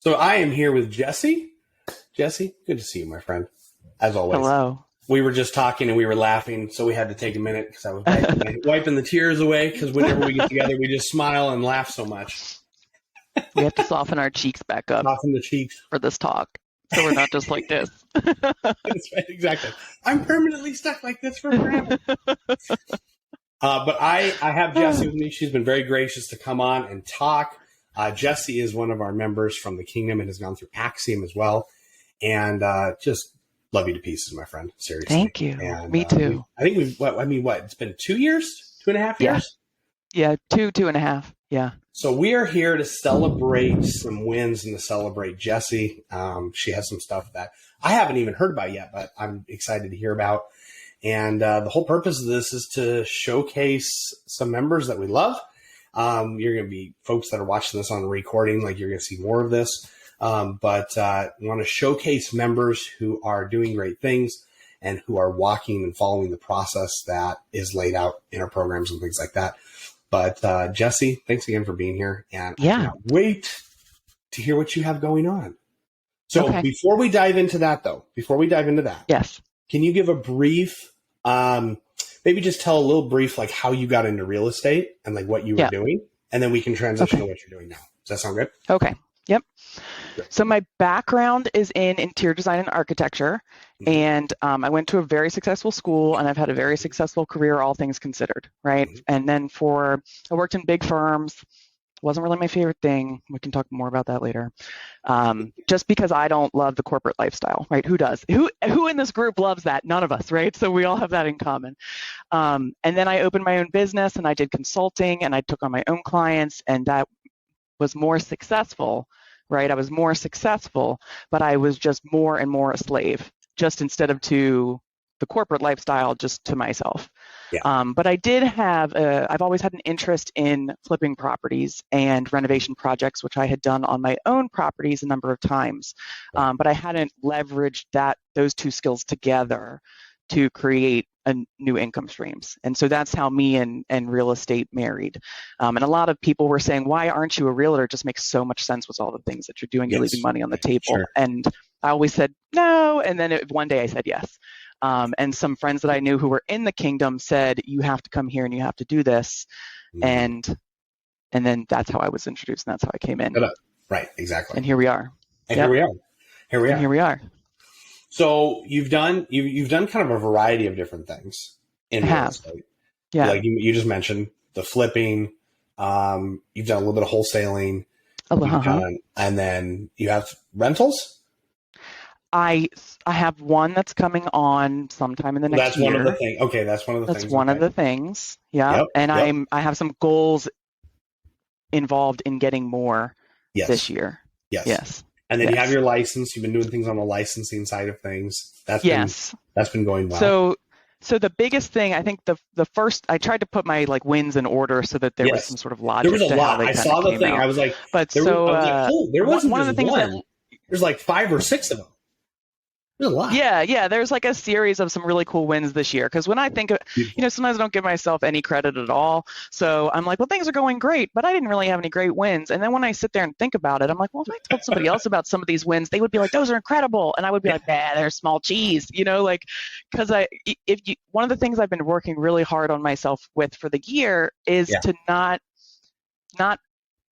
So I am here with Jessie. Jessie, good to see you, my friend. As always. Hello. We were just talking and we were laughing, so we had to take a minute because I was wiping the tears away because whenever we get together, we just smile and laugh so much. We have to soften our cheeks back up Soften the cheeks. for this talk, so we're not just like this. That's right, exactly. I'm permanently stuck like this for forever. But I have Jessie with me. She's been very gracious to come on and talk. Jessie is one of our members from the Kingdom and has gone through Axiom as well. And just love you to pieces, my friend. Seriously. Thank you. And, Me too. I think what? It's been 2 years? 2.5 years? Yeah, 2.5. Yeah. So we are here to celebrate some wins and to celebrate Jessie. She has some stuff that I haven't even heard about yet, but I'm excited to hear about. And the whole purpose of this is to showcase some members that we love. You're going to be folks that are watching this on the recording, like you're going to see more of this. But we want to showcase members who are doing great things and who are walking and following the process that is laid out in our programs and things like that. But Jessie, thanks again for being here. And I cannot wait to hear what you have going on. So before we dive into that, Yes. Can you give a brief, maybe just tell a little brief, like how you got into real estate and like what you were doing, and then we can transition to what you're doing now. Does that sound good? Okay. Yep. Good. So my background is in interior design and architecture, and I went to a very successful school, and I've had a very successful career, all things considered, right? And then I worked in big firms. Wasn't really my favorite thing. We can talk more about that later. Just because I don't love the corporate lifestyle, right? Who does? Who in this group loves that? None of us, right? So we all have that in common. And then I opened my own business and I did consulting and I took on my own clients, and that was more successful, right? I was more successful, but I was just more and more a slave, just instead of to the corporate lifestyle, just to myself. Yeah. But I did I've always had an interest in flipping properties and renovation projects, which I had done on my own properties a number of times. But I hadn't leveraged those two skills together to create new income streams. And so that's how me and real estate married. And a lot of people were saying, why aren't you a realtor? It just makes so much sense with all the things that you're doing. You're leaving money on the table. Sure. And I always said no. And then one day I said yes. And some friends that I knew who were in the Kingdom said, you have to come here and you have to do this. And then that's how I was introduced, and that's how I came in. Right, exactly. And here we are. Here we are. So you've done kind of a variety of different things in real estate. Yeah. Like you just mentioned the flipping, you've done a little bit of wholesaling, and then you have rentals. I have one that's coming on sometime in the next year. That's one of the things. Okay, that's one of the things. That's one of the things. Yeah. And I have some goals involved in getting more this year. Yes. And then you have your license. You've been doing things on the licensing side of things. That's been going well. So the biggest thing, I think the first, I tried to put my wins in order so that there was some sort of logic. There was a lot. I saw the thing. I was like, there wasn't one of the things one. There's like 5 or 6 of them. There's a lot. Yeah. There's like a series of some really cool wins this year. Because when I think of, sometimes I don't give myself any credit at all. So I'm like, well, things are going great, but I didn't really have any great wins. And then when I sit there and think about it, I'm like, well, if I told somebody else about some of these wins, they would be like, those are incredible. And I would be like, they're small cheese, because one of the things I've been working really hard on myself with for the year is to not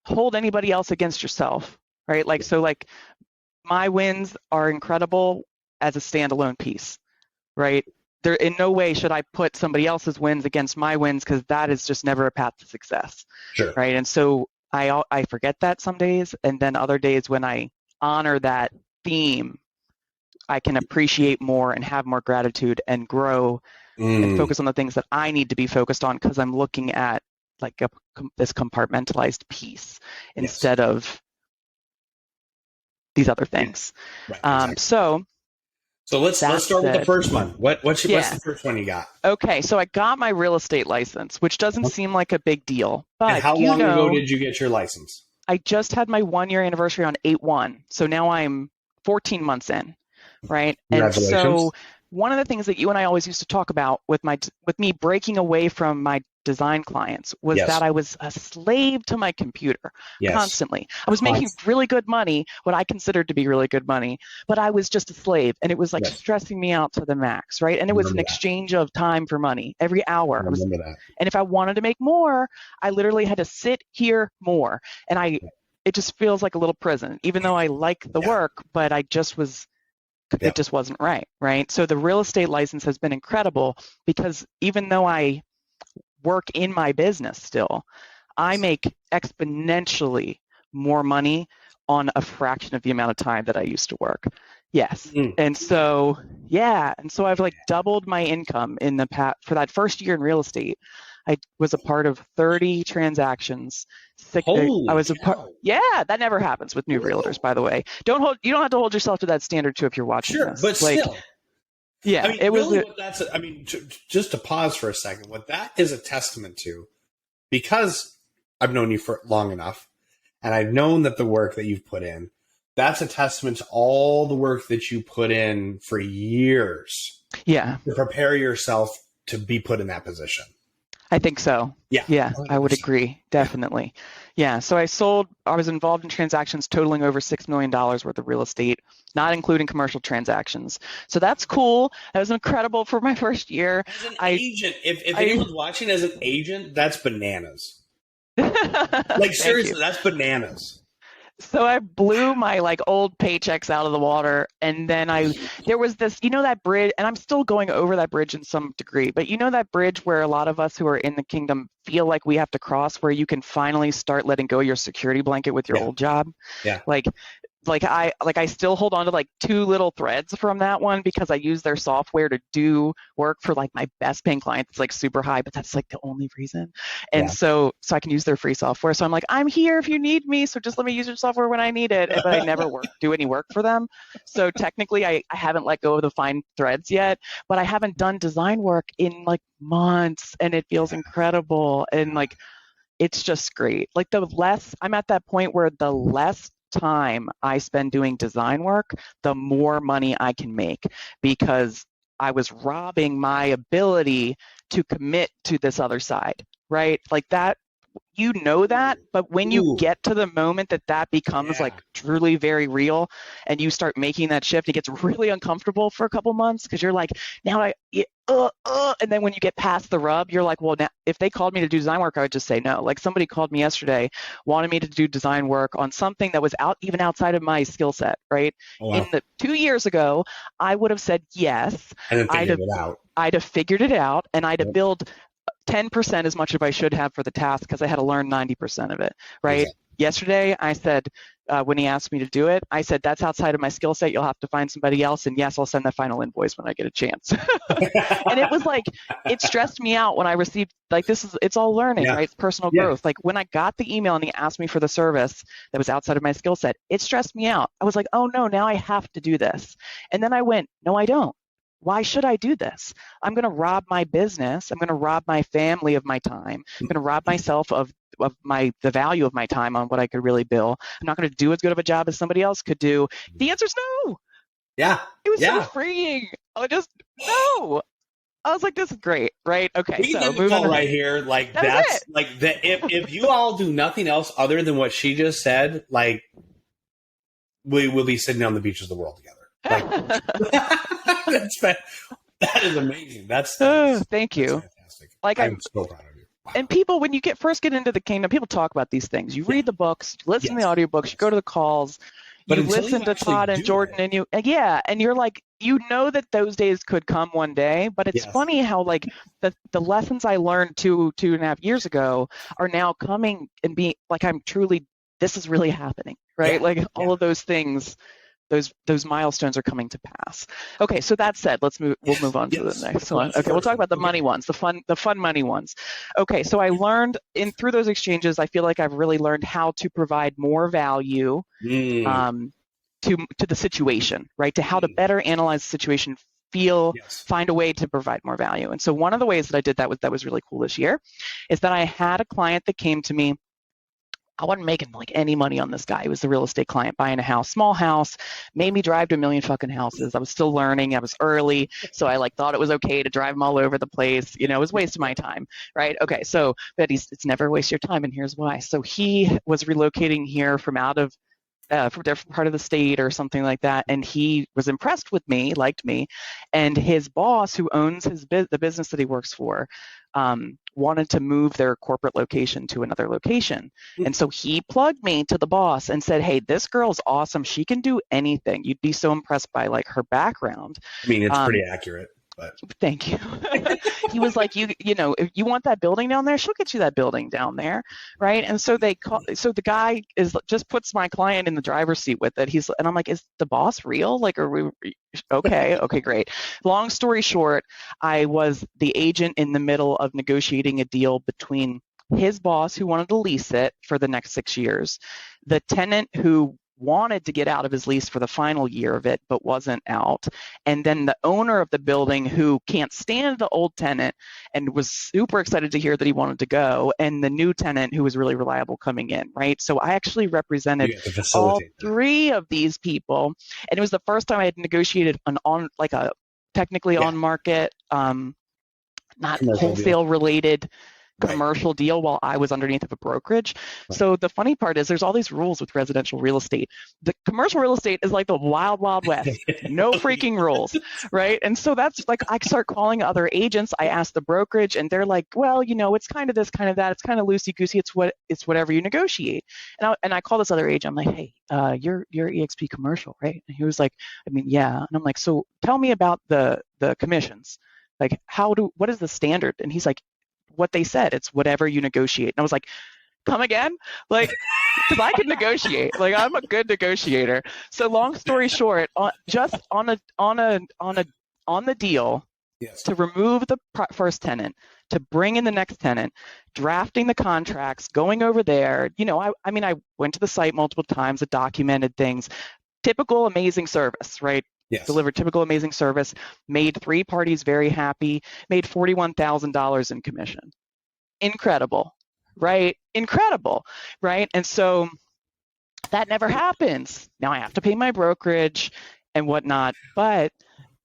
hold anybody else against yourself, right? My wins are incredible as a standalone piece, right? There, in no way should I put somebody else's wins against my wins, because that is just never a path to success, right? And so I forget that some days, and then other days when I honor that theme, I can appreciate more and have more gratitude and grow and focus on the things that I need to be focused on, because I'm looking at this compartmentalized piece instead of these other things. Right, exactly. So let's start with the first one. What's the first one you got? Okay, so I got my real estate license, which doesn't seem like a big deal. But and how long ago did you get your license? I just had my 1-year anniversary on 8/1. So now I'm 14 months in, right? Congratulations. And so one of the things that you and I always used to talk about with me breaking away from my design clients was Yes. that I was a slave to my computer Yes. constantly. I was making really good money, what I considered to be really good money, but I was just a slave, and it was like Yes. stressing me out to the max, right? And I it was an remember that. exchange of time for money every hour. I remember that. And if I wanted to make more, I literally had to sit here more. And it just feels like a little prison, even though I like the work, but it just wasn't right, right? So the real estate license has been incredible because even though I work in my business still, I make exponentially more money on a fraction of the amount of time that I used to work. Yes. And so I've like doubled my income in the past. For that first year in real estate, I was a part of 30 transactions. That never happens with new realtors, by the way. You don't have to hold yourself to that standard too if you're watching this. But still. Yeah, I mean, just to pause for a second, what that is a testament to, because I've known you for long enough, and I've known that the work that you've put in, that's a testament to all the work that you put in for years. Yeah. To prepare yourself to be put in that position. I think so. Yeah. Yeah, 100%. I would agree. Definitely. Yeah. So I was involved in transactions totaling over $6 million worth of real estate, not including commercial transactions. So that's cool. That was incredible for my first year. As an agent, if anyone's watching as an agent, that's bananas. Like seriously, that's bananas. So I blew my like old paychecks out of the water, and then there was this, that bridge, and I'm still going over that bridge in some degree, but that bridge where a lot of us who are in the kingdom feel like we have to cross, where you can finally start letting go of your security blanket with your old job. Yeah. I still hold on to like 2 little threads from that one because I use their software to do work for like my best paying client. It's like super high, but that's like the only reason. And so I can use their free software. So I'm like, I'm here if you need me. So just let me use your software when I need it. But I never do any work for them. So technically I haven't let go of the fine threads yet, but I haven't done design work in like months, and it feels incredible. And like, it's just great. Like I'm at that point where the less time I spend doing design work, the more money I can make, because I was robbing my ability to commit to this other side, right? Like that, that, but when you get to the moment that becomes like truly very real, and you start making that shift, it gets really uncomfortable for a couple months because you're like, and then when you get past the rub, you're like, well, now if they called me to do design work, I would just say no. Like somebody called me yesterday, wanted me to do design work on something that was even outside of my skill set, right? Oh, wow. 2 years ago, I would have said yes. And then figured it out. I'd have figured it out, and I'd have billed 10% as much as I should have for the task because I had to learn 90% of it, right? Exactly. Yesterday, I said, when he asked me to do it, I said, that's outside of my skill set. You'll have to find somebody else. And yes, I'll send that final invoice when I get a chance. And it was like, it stressed me out when I received, like, it's all learning, right? It's personal growth. Like when I got the email and he asked me for the service that was outside of my skill set, it stressed me out. I was like, oh no, now I have to do this. And then I went, no, I don't. Why should I do this? I'm going to rob my business. I'm going to rob my family of my time. I'm going to rob myself of the value of my time on what I could really bill. I'm not going to do as good of a job as somebody else could do. The answer's no. Yeah. It was so freeing. No. I was like, this is great, right? Okay. So moving on right here, like that's like that. If you all do nothing else other than what she just said, like we will be sitting on the beaches of the world together. Like, that is amazing. Thank you. Fantastic. Like I'm so proud of you. Wow. And people, when you first get into the kingdom, people talk about these things. You read the books, you listen to the audiobooks, you go to the calls, you listen to Todd and Jordan, and and you're like, that those days could come one day. But it's funny how like the lessons I learned 2.5 years ago are now coming and being like, this is really happening, right? Like all of those things. Those milestones are coming to pass. Okay, so that said, we'll move on to the next one. Okay, we'll talk about the money ones, the fun money ones. Okay, so I learned through those exchanges, I feel like I've really learned how to provide more value to the situation, right? To how to better analyze the situation, find a way to provide more value. And so one of the ways that I did that was really cool this year is that I had a client that came to me I wasn't making like any money on this guy. He was the real estate client buying a house, small house, made me drive to a million fucking houses. I was still learning. I was early. So I like thought it was okay to drive them all over the place. You know, it was wasting my time. Right. Okay. So, but it's never waste your time. And here's why. So he was relocating here from out of from a different part of the state or something like that, and he was impressed with me, liked me, and his boss, who owns the business that he works for, wanted to move their corporate location to another location, and so he plugged me to the boss and said, "Hey, this girl's awesome. She can do anything. You'd be so impressed by like her background." I mean, it's pretty accurate. But thank you. He was like, you know, if you want that building down there, she'll get you that building down there, right? And so so the guy just puts my client in the driver's seat with it. And I'm like, is the boss real? Like, are we okay? Okay, great. Long story short, I was the agent in the middle of negotiating a deal between his boss, who wanted to lease it for the next 6 years, the tenant who wanted to get out of his lease for the final year of it but wasn't out, and then the owner of the building who can't stand the old tenant and was super excited to hear that he wanted to go, and the new tenant who was really reliable coming in, right? So I actually represented all three of these people, and it was the first time I had negotiated technically on market, not wholesale related commercial deal while I was underneath of a brokerage. Right. So the funny part is there's all these rules with residential real estate. The commercial real estate is like the wild, wild west. No freaking rules, right? And so that's like, I start calling other agents. I ask the brokerage and they're like, well, you know, it's kind of this, kind of that. It's kind of loosey-goosey. It's whatever you negotiate. And I call this other agent. I'm like, hey, you're EXP commercial, right? And he was like, I mean, yeah. And I'm like, so tell me about the commissions. Like, what is the standard? And he's like, what they said, it's whatever you negotiate. And I was like, come again? Like, because I can negotiate. Like, I'm a good negotiator. So long story short, just on the deal, yes, to remove the first tenant, to bring in the next tenant, drafting the contracts, going over there. You know, I mean, I went to the site multiple times, I documented things. Typical amazing service, right? Yes. Delivered typical amazing service, made 3 parties very happy, made $41,000 in commission. Incredible, right? Incredible, right? And so that never happens. Now I have to pay my brokerage and whatnot, but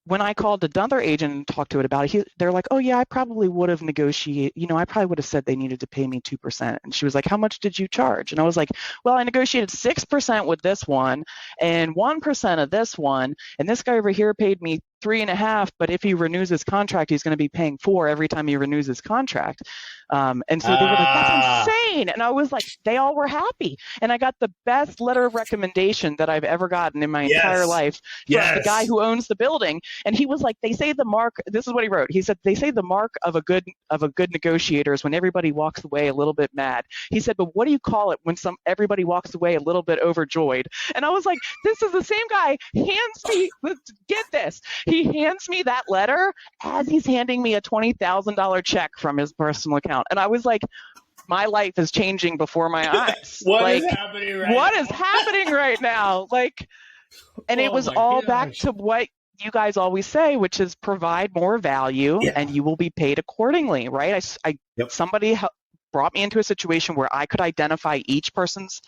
when I called another agent and talked to it about it, they're like, oh yeah, I probably would have negotiated, you know, I probably would have said they needed to pay me 2%. And she was like, how much did you charge? And I was like, well, I negotiated 6% with this one and 1% of this one. And this guy over here paid me 3.5, but if he renews his contract, he's going to be paying 4 every time he renews his contract. And so they were like, that's insane. And I was like, they all were happy. And I got the best letter of recommendation that I've ever gotten in my entire life from the guy who owns the building. And he was like, they say the mark, this is what he wrote. He said, they say the mark of a good negotiator is when everybody walks away a little bit mad. He said, but what do you call it when everybody walks away a little bit overjoyed? And I was like, this is the same guy hands me, get this. He hands me that letter as he's handing me a $20,000 check from his personal account. And I was like, my life is changing before my eyes. What is happening right now? What is happening right now? Like, and it was all back to what you guys always say, which is provide more value and you will be paid accordingly, right? Somebody brought me into a situation where I could identify each person's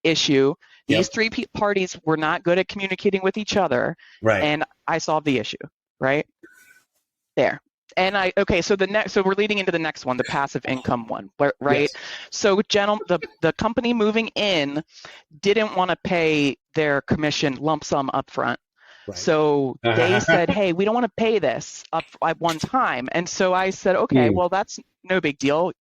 issue. These 3 parties were not good at communicating with each other, right? And I solved the issue, right there. And so we're leading into the next one, the passive income one, right? Yes. So the company moving in didn't want to pay their commission lump sum up front. Right. So they said, hey, we don't want to pay this up at one time. And so I said, okay, well, that's no big deal.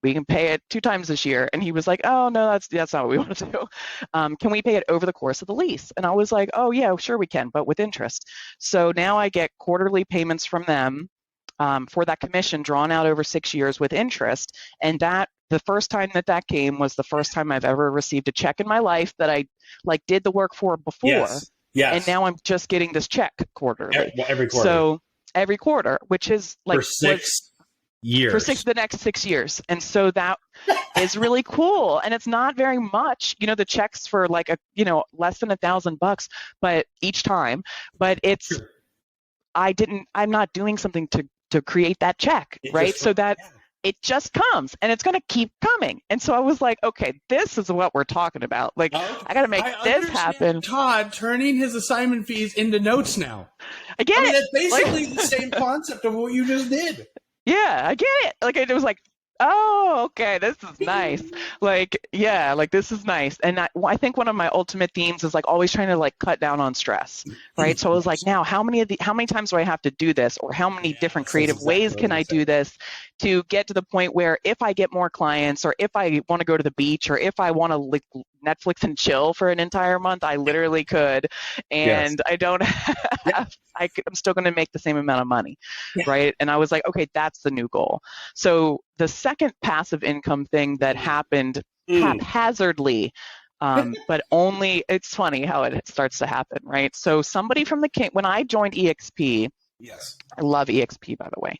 We can pay it 2 times this year. And he was like, oh, no, that's not what we want to do. Can we pay it over the course of the lease? And I was like, oh, yeah, sure we can, but with interest. So now I get quarterly payments from them for that commission drawn out over 6 years with interest. And the first time that came was the first time I've ever received a check in my life that I did the work for before. Yes. Yes. And now I'm just getting this check quarterly. Every quarter. So every quarter, which is like for 6 years. For the next 6 years. And so that is really cool. And it's not very much, you know, the checks for like less than $1,000, but each time, but it's, sure. I'm not doing something to create that check, right? So that it just comes and it's going to keep coming. And so I was like, okay, this is what we're talking about. Like, I got to make this happen. Todd turning his assignment fees into notes now. I get it. That's basically the same concept of what you just did. Yeah, I get it. Like, it was like, oh, okay, this is nice. Like, yeah, like this is nice. And I think one of my ultimate themes is like always trying to like cut down on stress, right? So I was like, now how many times do I have to do this, or how many different creative ways can I do this to get to the point where if I get more clients, or if I want to go to the beach, or if I want to like Netflix and chill for an entire month, I literally could, and I don't have, I'm still going to make the same amount of money, right? And I was like, okay, that's the new goal. So the second passive income thing that happened haphazardly, but only, it's funny how it starts to happen, right? So somebody from when I joined EXP, yes, I love EXP, by the way.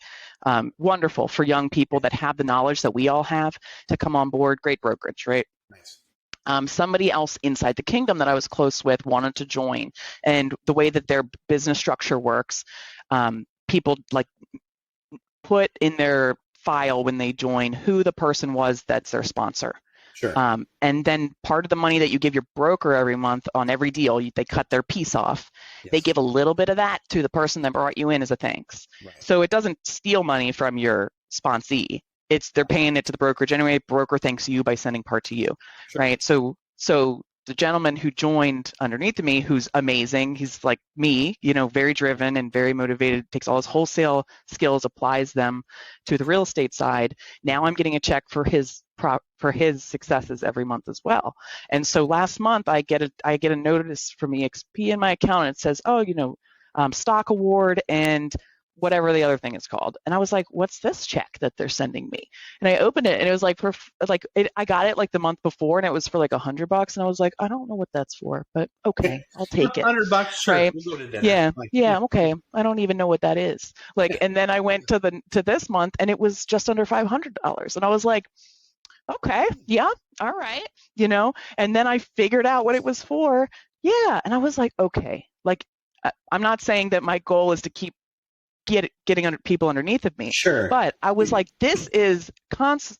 Wonderful for young people that have the knowledge that we all have to come on board. Great brokerage, right? Nice. Somebody else inside the kingdom that I was close with wanted to join, and the way that their business structure works, people like put in their file when they join who the person was that's their sponsor. Sure. And then part of the money that you give your broker every month on every deal, they cut their piece off. Yes. They give a little bit of that to the person that brought you in as a thanks. Right. So it doesn't steal money from your sponsee. They're paying it to the brokerage anyway. Broker thanks you by sending part to you, sure. Right? So the gentleman who joined underneath me, who's amazing, he's like me, very driven and very motivated, takes all his wholesale skills, applies them to the real estate side. Now I'm getting a check for his successes every month as well. And so last month I get a notice from EXP in my account, and it says, stock award and whatever the other thing is called. And I was like, what's this check that they're sending me? And I opened it, and it was like I got it like the month before, and it was for like $100. And I was like, I don't know what that's for, but okay, I'll take it. $100, sure. Right? We'll go to dinner. Yeah, okay. I don't even know what that is. And then I went to this month, and it was just under $500. And I was like, okay, yeah, all right, And then I figured out what it was for. Yeah, and I was like, okay, like I'm not saying that my goal is to keep getting under people underneath of me. Sure. But I was like, this is consecrating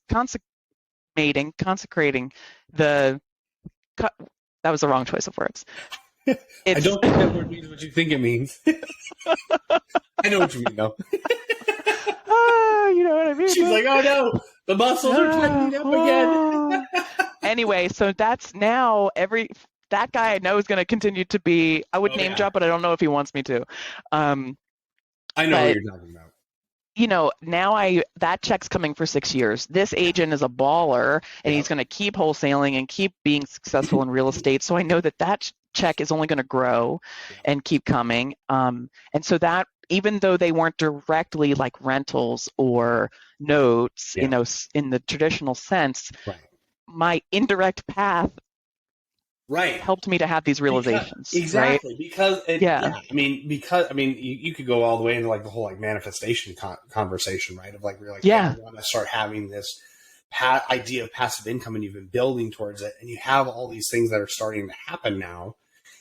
the. That was the wrong choice of words. I don't think that word means what you think it means. I know what you mean, though. You know what I mean? She's like, oh no, the muscles are tightening up again. Anyway, so that's now that guy I know is going to continue to be. I would name drop, but I don't know if he wants me to. I know what you're talking about. Now that check's coming for 6 years. This agent is a baller, and he's going to keep wholesaling and keep being successful in real estate. So I know that check is only going to grow and keep coming. And so that, even though they weren't directly like rentals or notes, in the traditional sense, my indirect path helped me to have these realizations. Exactly. Right? Because you could go all the way into like the whole like manifestation conversation, right? Of like, we're like, I want to start having this idea of passive income, and you've been building towards it, and you have all these things that are starting to happen now.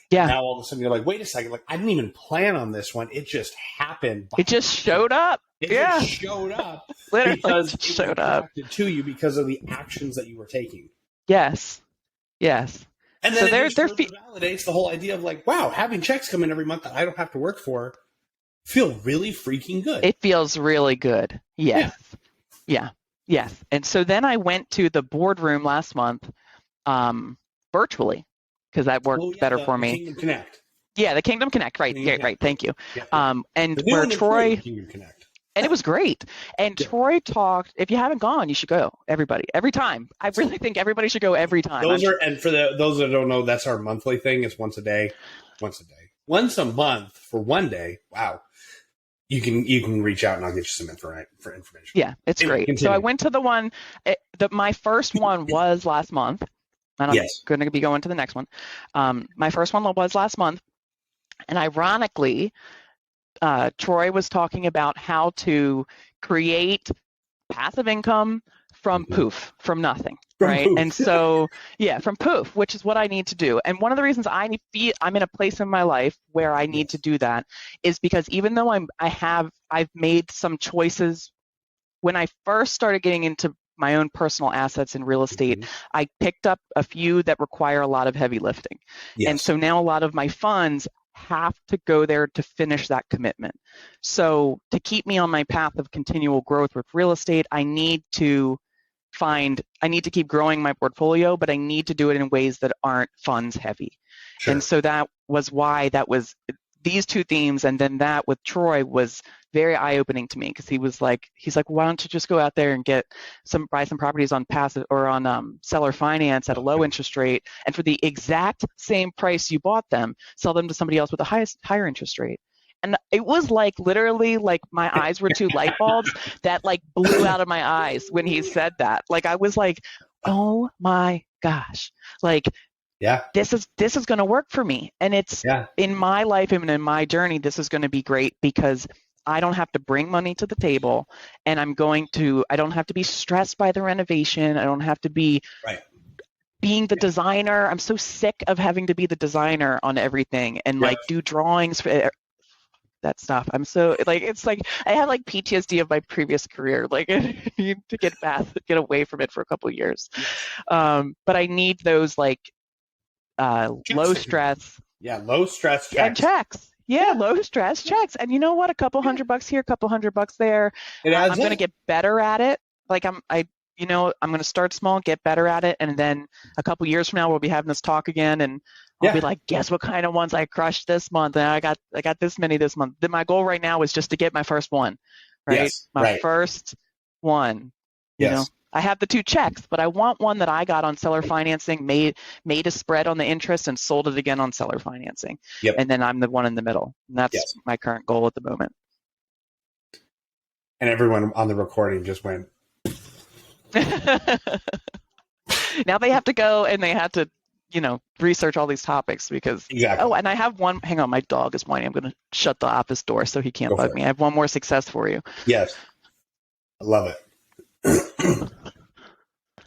Yeah. Now all of a sudden you're like, wait a second, like I didn't even plan on this one. It just happened. It just showed up. It just showed up. Literally because it showed up to you because of the actions that you were taking. Yes. And then it validates the whole idea of like, wow, having checks come in every month that I don't have to work for feel really freaking good. It feels really good. Yes. Yeah. Yes. And so then I went to the boardroom last month virtually, because that worked better for me. Kingdom Connect. Yeah, the Kingdom Connect. Right. Right. Thank you. Yeah. And where Troy. Kingdom Connect. And it was great. And Troy talked. If you haven't gone, you should go. Everybody, every time. I really think everybody should go every time. And for those that don't know, that's our monthly thing. It's once a month for one day. Wow. You can reach out and I'll get you some information. Yeah, it's great. Continue. So I went to the one. My first one was last month. And I'm going to be going to the next one. My first one was last month. And ironically, Troy was talking about how to create passive income from poof, from nothing, right? And so, from poof, which is what I need to do. And one of the reasons I'm in a place in my life where I need to do that is because even though I've made some choices when I first started getting into my own personal assets in real estate, Mhm. I picked up a few that require a lot of heavy lifting. And Yes. so now a lot of my funds have to go there to finish that commitment. So to keep me on my path of continual growth with real estate, I need to keep growing my portfolio, but I need to do it in ways that aren't funds heavy. And Sure. so that was why these two themes, and then that with Troy was very eye-opening to me, because he's like, why don't you just go out there and buy some properties on passive or on seller finance at a low interest rate, and for the exact same price you bought them, sell them to somebody else with a higher interest rate. And it was like literally like my eyes were two light bulbs that like blew out of my eyes when he said that. Like I was like, oh my gosh, like Yeah. this is going to work for me. And it's Yeah. in my life and in my journey, this is going to be great because I don't have to bring money to the table, and I don't have to be stressed by the renovation. I don't have to be Right. being the designer. I'm so sick of having to be the designer on everything and Yep. like do drawings for that stuff. I'm so like, it's like I have like PTSD of my previous career. Like I need to get away from it for a couple of years. But I need those like low stress. Yeah, low stress checks. And checks. Yeah, low stress checks. And you know what? A couple $100 here, a couple $100 there. I'm going to get better at it. Like I'm going to start small, get better at it, and then a couple years from now we'll be having this talk again, and I'll be like, guess what kind of ones I crushed this month? And I got this many this month. Then my goal right now is just to get my first one, right? Yes, first one. You know, I have the 2 checks, but I want one that I got on seller financing, made a spread on the interest, and sold it again on seller financing. Yep. And then I'm the one in the middle. And that's my current goal at the moment. And everyone on the recording just went. Now they have to go and they have to, research all these topics because. Exactly. Oh, and I have one. Hang on, my dog is whining. I'm going to shut the office door so he can't bug me. I have one more success for you. Yes. I love it.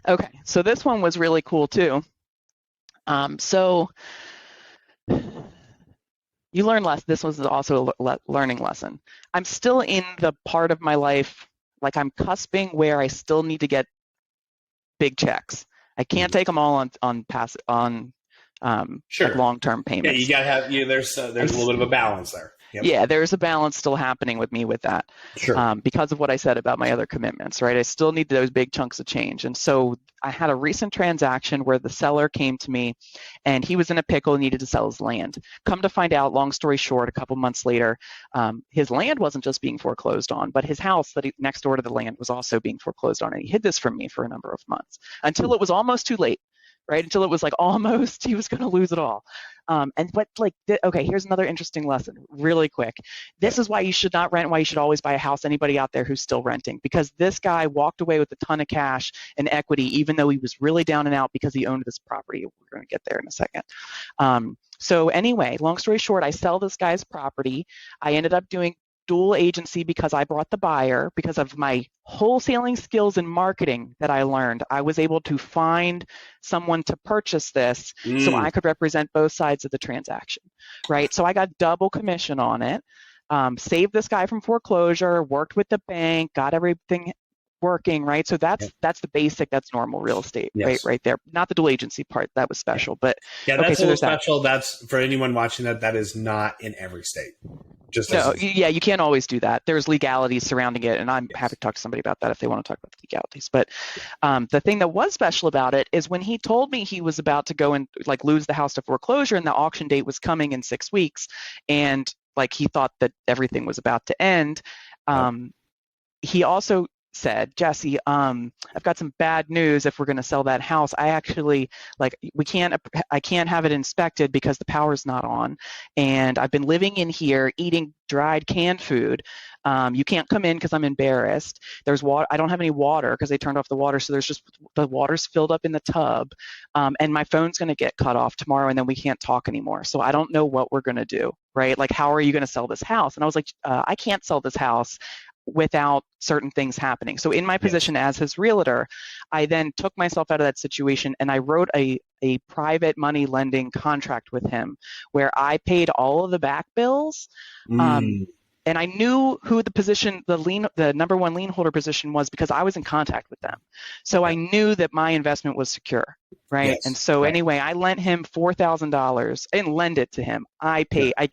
Okay, so this one was really cool too. So you learn less. This was also a learning lesson. I'm still in the part of my life, like I'm cusping where I still need to get big checks. I can't take them all on Sure. like long-term payments. Yeah, you gotta have there's a little bit of a balance there. Yep. Yeah, there's a balance still happening with me with that. Sure. Because of what I said about my other commitments, right? I still need those big chunks of change. And so I had a recent transaction where the seller came to me and he was in a pickle and needed to sell his land. Come to find out, long story short, a couple months later, his land wasn't just being foreclosed on, but his house next door to the land was also being foreclosed on. And he hid this from me for a number of months until it was almost too late. Right, until it was like almost he was going to lose it all. Okay, here's another interesting lesson really quick. This is why you should not rent, why you should always buy a house. Anybody out there who's still renting, because this guy walked away with a ton of cash and equity, even though he was really down and out because he owned this property. We're going to get there in a second. So anyway, long story short, I sell this guy's property. I ended up doing dual agency because I brought the buyer. Because of my wholesaling skills and marketing that I learned, I was able to find someone to purchase this so I could represent both sides of the transaction, right? So I got double commission on it, saved this guy from foreclosure, worked with the bank, got everything working, right? So that's the basic, that's normal real estate, right there. Not the dual agency part, that was special, but that's a little special. That's for anyone watching that is not in every state. You can't always do that. There's legalities surrounding it, and I'm happy to talk to somebody about that if they want to talk about the legalities. But the thing that was special about it is when he told me he was about to go and like lose the house to foreclosure, and the auction date was coming in 6 weeks, and like he thought that everything was about to end. He also said, Jessie, I've got some bad news. If we're going to sell that house, I can't have it inspected because the power's not on, and I've been living in here eating dried canned food. You can't come in because I'm embarrassed. There's water. I don't have any water because they turned off the water, so there's just the water's filled up in the tub, and my phone's going to get cut off tomorrow, and then we can't talk anymore. So I don't know what we're going to do, right? Like, how are you going to sell this house? And I was like, I can't sell this house without certain things happening. So in my position as his realtor, I then took myself out of that situation and I wrote a private money lending contract with him where I paid all of the back bills. and I knew who the number one lien holder position was because I was in contact with them. So I knew that my investment was secure, right? Yes. And so anyway, I lent him $4,000 and lend it to him. I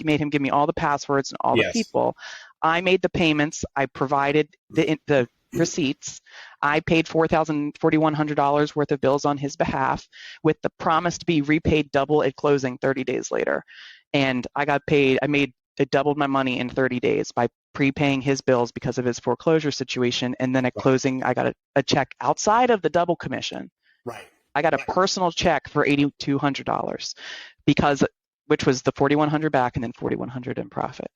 made him give me all the passwords and all the people. I made the payments. I provided the receipts. I paid $4,100 worth of bills on his behalf with the promise to be repaid double at closing 30 days later. And I got paid. I doubled my money in 30 days by prepaying his bills because of his foreclosure situation. And then at closing, I got a check outside of the double commission. Right. I got a personal check for $8,200 which was the $4,100 back and then $4,100 in profit.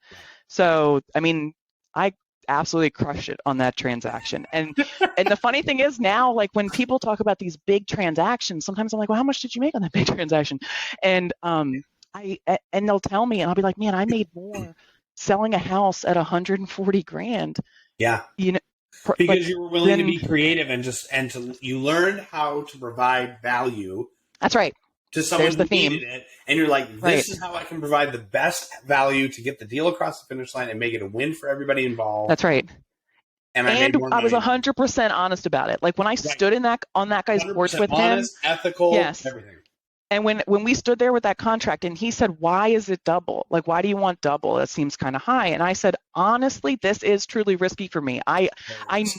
So, I mean, I absolutely crushed it on that transaction. And the funny thing is now, like when people talk about these big transactions, sometimes I'm like, well, how much did you make on that big transaction? And and they'll tell me, and I'll be like, man, I made more selling a house at $140,000. Yeah. You know, because you were willing to be creative and you learned how to provide value. That's right. To someone who needed it, and you're like, this is how I can provide the best value to get the deal across the finish line and make it a win for everybody involved. That's right. And I was 100% honest about it. Like when I stood on that guy's porch with honest, him, ethical, everything. And when we stood there with that contract and he said, why is it double? Like, why do you want double? That seems kind of high. And I said, honestly, this is truly risky for me. I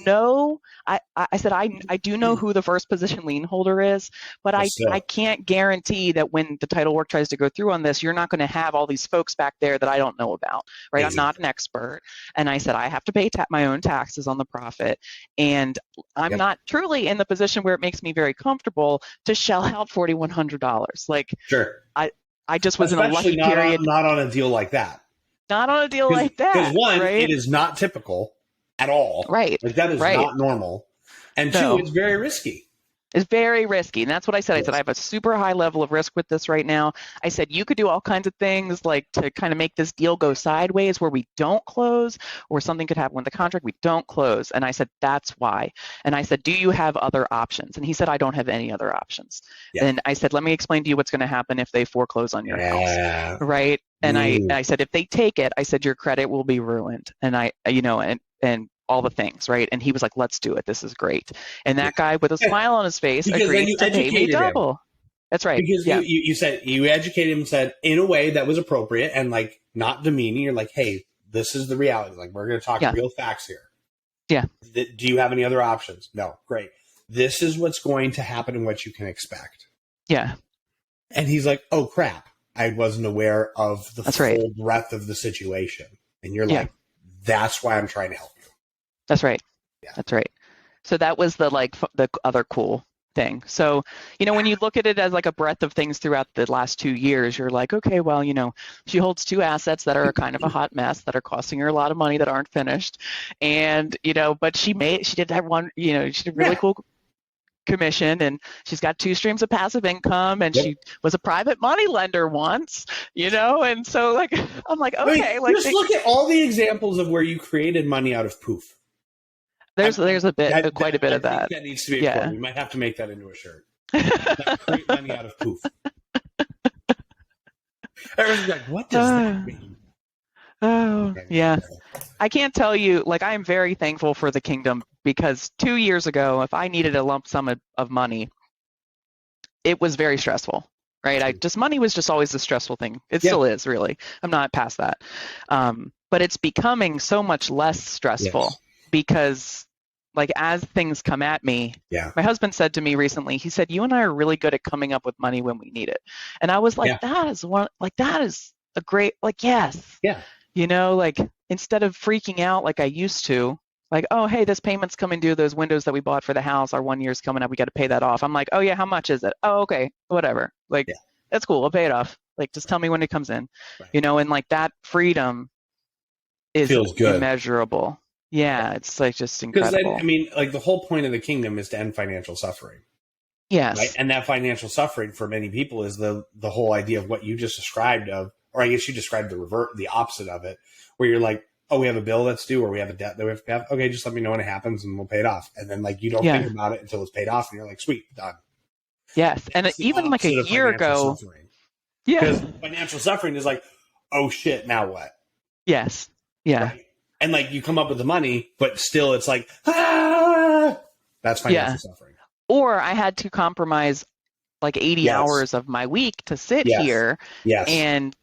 know, I said, I do know who the first position lien holder is, but I can't guarantee that when the title work tries to go through on this, you're not going to have all these folks back there that I don't know about, right? Exactly. I'm not an expert. And I said, I have to pay my own taxes on the profit. And I'm not truly in the position where it makes me very comfortable to shell out $4,100. Like, sure, I just was in a lucky period. Not on a deal like that. Not on a deal like that. Because one, right? It is not typical at all. Right. Like that is not normal. And two, it's very risky. It's very risky. And that's what I said. I said, I have a super high level of risk with this right now. I said, you could do all kinds of things like to kind of make this deal go sideways where we don't close, or something could happen with the contract, we don't close. And I said, that's why. And I said, do you have other options? And he said, I don't have any other options. Yeah. And I said, let me explain to you what's going to happen if they foreclose on your house. Right. And I said, if they take it, I said, your credit will be ruined. And and all the things, right? And he was like, let's do it. This is great. And that guy with a smile on his face agreed to pay me double. Him. That's right. Because you said, you educated him and said in a way that was appropriate and like not demeaning. You're like, hey, this is the reality. Like, we're going to talk real facts here. Yeah. Do you have any other options? No. Great. This is what's going to happen and what you can expect. Yeah. And he's like, oh crap. I wasn't aware of the full breadth of the situation. And you're like, that's why I'm trying to help you. That's right. Yeah. That's right. So that was the other cool thing. So, when you look at it as like a breadth of things throughout the last 2 years, you're like, okay, well, she holds 2 assets that are kind of a hot mess that are costing her a lot of money that aren't finished. And, but she did that one, she did really cool commission, and she's got 2 streams of passive income, and she was a private money lender once, and so like, I'm like, okay. Just look at all the examples of where you created money out of poof. There's quite a bit of that. That needs to be a quote. We might have to make that into a shirt. Create money out of poof. Everyone's like, what does that mean? Oh, yeah. I can't tell you, I am very thankful for the kingdom, because 2 years ago, if I needed a lump sum of money, it was very stressful, right? Money was just always the stressful thing. It still is, really. I'm not past that. But it's becoming so much less stressful because as things come at me, my husband said to me recently, he said, you and I are really good at coming up with money when we need it. And I was like, that is a great, yes. Yeah. Instead of freaking out like I used to, oh, hey, this payment's coming due, those windows that we bought for the house, our 1 year's coming up, we got to pay that off. I'm like, oh yeah, how much is it? Oh, okay, whatever. That's cool, I'll pay it off. Just tell me when it comes in, and that freedom is immeasurable. Yeah, it's just incredible. Because the whole point of the kingdom is to end financial suffering. Yes. Right? And that financial suffering for many people is the whole idea of what you just described or I guess you described the opposite of it, where you're like, oh, we have a bill that's due, or we have a debt that we have to pay off. Okay, just let me know when it happens and we'll pay it off. And then you don't think about it until it's paid off, and you're like, sweet, done. Yes, and even a year ago. Suffering. Yeah. Because financial suffering is like, oh shit, now what? Yes. Yeah. Right? And like you come up with the money, but still it's like, ah, that's financial suffering. Or I had to compromise like 80 hours of my week to sit here. Yes. And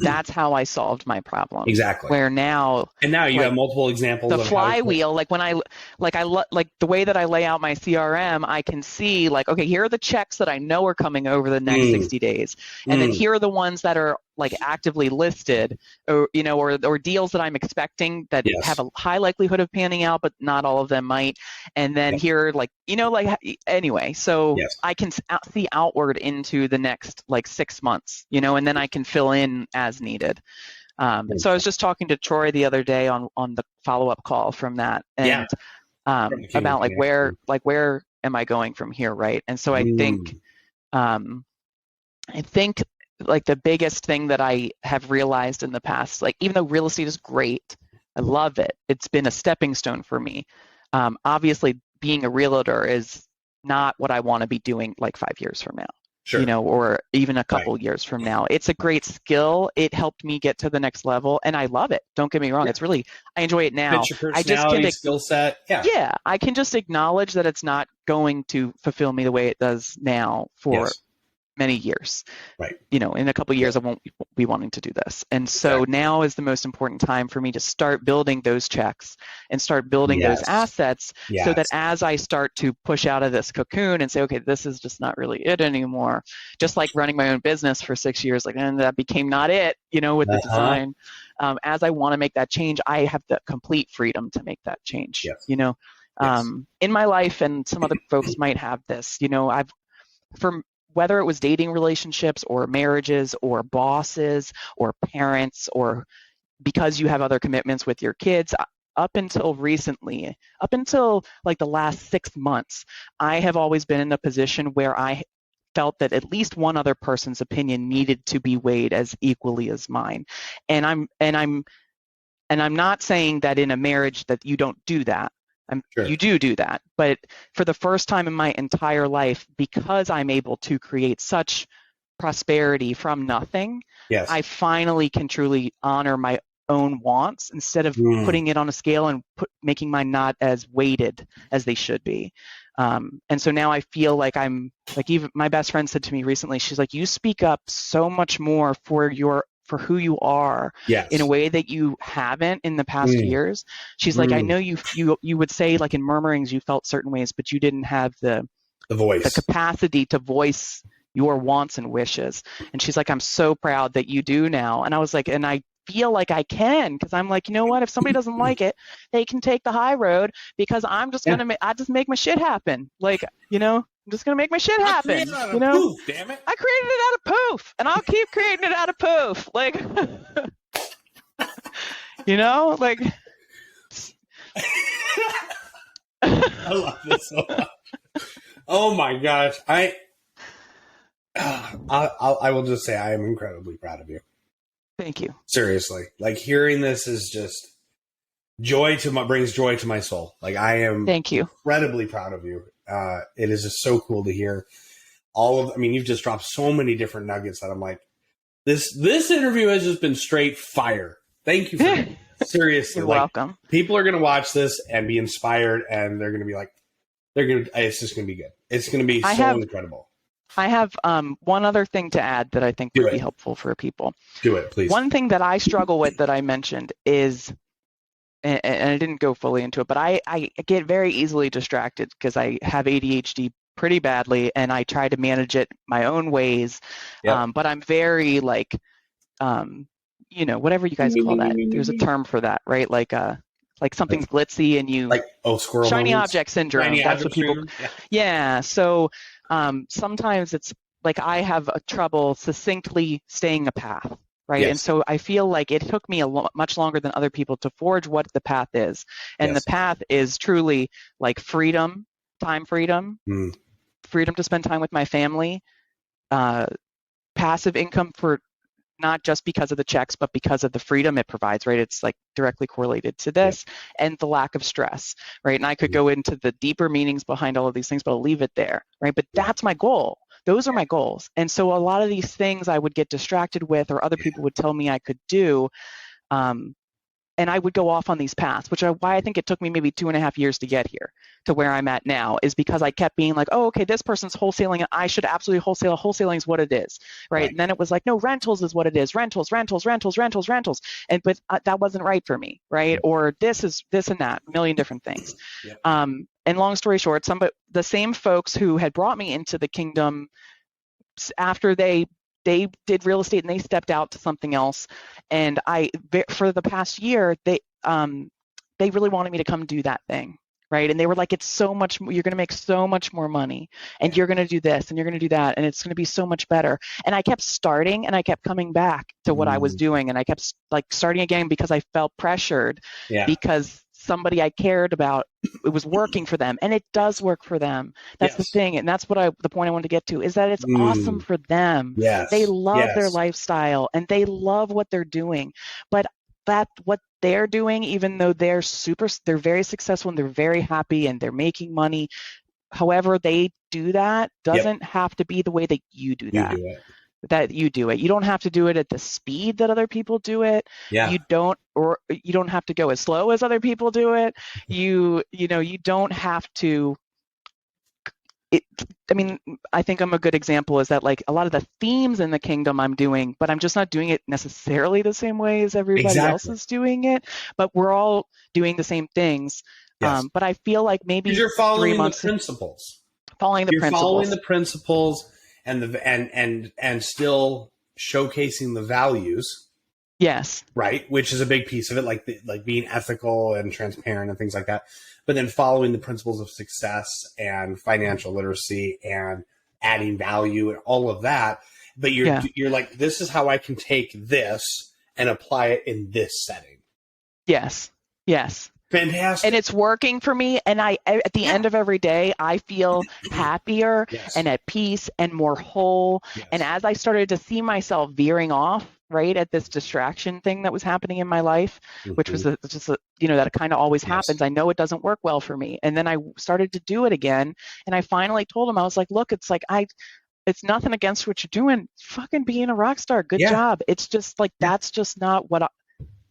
that's how I solved my problem. Exactly. Where now, and now you have multiple examples the of flywheel, like when I like the way that I lay out my CRM, I can see like, okay, here are the checks that I know are coming over the next 60 days. And then here are the ones that are like actively listed, or, you know, or deals that I'm expecting that have a high likelihood of panning out, but not all of them might. And then here, like, you know, like, anyway, so I can see outward into the next like 6 months, you know, and then I can fill in as needed. So I was just talking to Troy the other day on the follow-up call from that, and about like where am I going from here, right? And so I think like the biggest thing that I have realized in the past, like even though real estate is great, I love it. It's been a stepping stone for me. Obviously, being a realtor is not what I want to be doing like 5 years from now. Sure. You know, or even a couple years from now. It's a great skill. It helped me get to the next level, and I love it. Don't get me wrong. It's really, I enjoy it now. Fits your personality, skill set. Yeah, I can just acknowledge that it's not going to fulfill me the way it does now for many years. Right. You know, in a couple of years, I won't be wanting to do this. And so now is the most important time for me to start building those checks and start building those assets so that as I start to push out of this cocoon and say, okay, this is just not really it anymore, just like running my own business for 6 years, like, and that became not it, you know, with the design. As I want to make that change, I have the complete freedom to make that change, you know, in my life. And some other folks might have this, you know, whether it was dating relationships or marriages or bosses or parents, or because you have other commitments with your kids, up until recently, up until like the last 6 months, I have always been in a position where I felt that at least one other person's opinion needed to be weighed as equally as mine. And I'm not saying that in a marriage that you don't do that. You do that, but for the first time in my entire life, because I'm able to create such prosperity from nothing, I finally can truly honor my own wants instead of putting it on a scale and making mine not as weighted as they should be. And so now I feel like I'm like, even my best friend said to me recently, she's like, you speak up so much more for who you are in a way that you haven't in the past years. She's like, I know you would say like in murmurings you felt certain ways, but you didn't have the voice, the capacity to voice your wants and wishes. And she's like, I'm so proud that you do now. And I was like, and I feel like I can, because I'm like, you know what, if somebody doesn't like it, they can take the high road, because I'm just gonna I just make my shit happen. Like, you know, I'm just gonna make my shit happen. You know, poof, damn it. I created it out of poof, and I'll keep creating it out of poof. Like, you know, like. I love this so much. Oh my gosh, I will just say I am incredibly proud of you. Thank you. Seriously, like hearing this is just brings joy to my soul. Like I am. Thank you. Incredibly proud of you. It is just so cool to hear I mean, you've just dropped so many different nuggets that I'm like, this interview has just been straight fire. Thank you for seriously. You're welcome. People are going to watch this and be inspired, and they're going to be like, it's just going to be good. It's going to be incredible. I have one other thing to add that I think would be helpful for people. Do it, please. One thing that I struggle with that I mentioned is, and I didn't go fully into it, but I get very easily distracted because I have ADHD pretty badly, and I try to manage it my own ways. But I'm very like, you know, whatever you guys call that. There's a term for that, right? Like something's glitzy and you squirrel shiny moments. Object syndrome. That's what people. Yeah. So sometimes it's like I have trouble succinctly staying a path. Right. And so I feel like it took me much longer than other people to forge what the path is. And the path is truly like freedom, time freedom, freedom to spend time with my family, passive income for not just because of the checks, but because of the freedom it provides, right? It's like directly correlated to this, and the lack of stress, right? And I could go into the deeper meanings behind all of these things, but I'll leave it there, right? But that's my goal. Those are my goals. And so a lot of these things I would get distracted with, or other people would tell me I could do, and I would go off on these paths, which are why I think it took me maybe 2.5 years to get here to where I'm at now, is because I kept being like, oh, okay, this person's wholesaling and I should absolutely wholesale. Wholesaling is what it is, right? And then it was like, no, rentals is what it is. Rentals. And but that wasn't right for me, right? Or this is this and that, a million different things. Yep. And long story short, the same folks who had brought me into the kingdom, after they did real estate and they stepped out to something else, and for the past year they really wanted me to come do that thing, right? And they were like, it's so much, you're going to make so much more money, and you're going to do this and you're going to do that, and it's going to be so much better. And I kept starting and I kept coming back to what I was doing, and I kept like starting again because I felt pressured, because somebody I cared about, it was working for them, and it does work for them. That's the thing, and that's the point I wanted to get to, is that it's awesome for them. They love their lifestyle and they love what they're doing, but what they're doing, even though they're very successful and they're very happy and they're making money, however they do that doesn't have to be the way that you do that. You do it. You don't have to do it at the speed that other people do it. You don't have to go as slow as other people do it. You don't have to. I think I'm a good example is that like a lot of the themes in the kingdom I'm doing, but I'm just not doing it necessarily the same way as everybody else is doing it. But we're all doing the same things. But I feel like maybe you're following the principles. Following the principles. And still showcasing the values. Yes. Right, which is a big piece of it, like being ethical and transparent and things like that. But then following the principles of success and financial literacy and adding value and all of that. But you're like, this is how I can take this and apply it in this setting. Yes. Fantastic. And it's working for me. And at the end of every day, I feel happier and at peace and more whole. And as I started to see myself veering off, right, at this distraction thing that was happening in my life, which was that kind of always happens. I know it doesn't work well for me. And then I started to do it again. And I finally told him, I was like, look, it's like, it's nothing against what you're doing. Fucking being a rock star. Good job. It's just like, that's just not what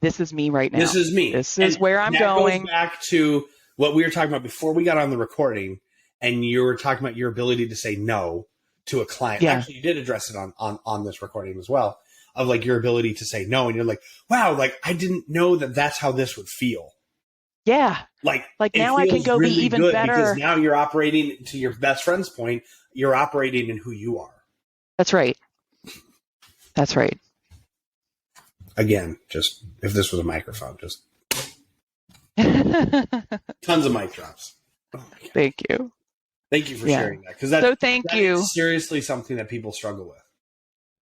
this is me right now. This is me. This is where I'm going. Goes back to what we were talking about before we got on the recording, and you were talking about your ability to say no to a client. Actually, you did address it on this recording as well, of like your ability to say no, and you're like, wow, like I didn't know that that's how this would feel. Yeah. Like now I can go really be even better. Because now you're operating, to your best friend's point, you're operating in who you are. That's right. Again, just if this was a microphone, just tons of mic drops. Oh Thank you. Thank you for sharing that, because thank you. Is seriously something that people struggle with.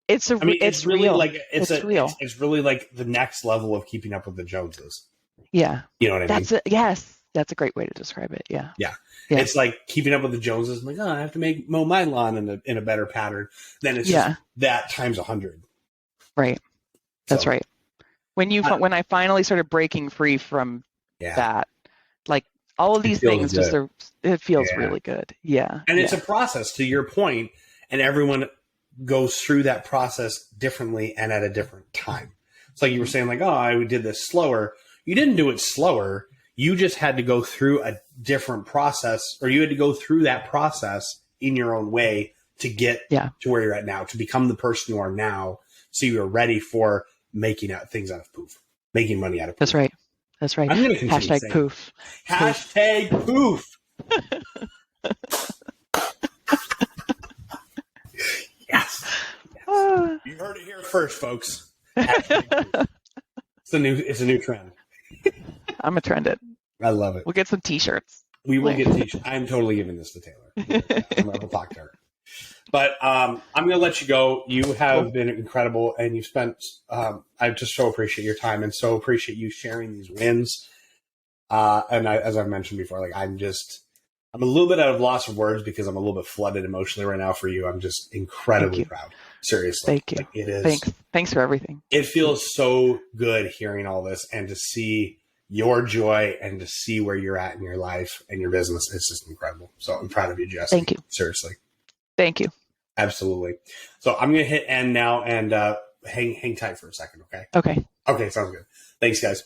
It's really real. Like it's real. It's really like the next level of keeping up with the Joneses. Yeah, you know what I mean. That's a great way to describe it. Yeah. It's like keeping up with the Joneses. I'm like, I have to mow my lawn in a better pattern. Then it's just that times 100. Right. That's right. When I finally started breaking free from that, like all of these things, it feels really good. Yeah. And it's a process, to your point, and everyone goes through that process differently and at a different time. It's like you were saying, like, I did this slower. You didn't do it slower. You just had to go through a different process, or you had to go through that process in your own way to get to where you're at now, to become the person you are now. So you're ready for making things out of poof, making money out of poof. That's right. I'm going to continue Hashtag poof. Hashtag poof. Yes. You heard it here first, folks. It's a new trend. I'm gonna trend it. I love it. We'll get some t-shirts. We will get t-shirts. I'm totally giving this to Taylor. I'm going to talk to her. But I'm going to let you go. You have been incredible, and you've spent. I just so appreciate your time, and so appreciate you sharing these wins. As I've mentioned before, like I'm a little bit out of loss of words because I'm a little bit flooded emotionally right now for you. I'm just incredibly proud. Seriously, thank you. Like, it is. Thanks for everything. It feels so good hearing all this and to see your joy and to see where you're at in your life and your business. It's just incredible. So I'm proud of you, Jessie. Thank you. Seriously. Thank you. Absolutely. So I'm going to hit end now and hang tight for a second. Okay. Okay. Okay. Sounds good. Thanks, guys.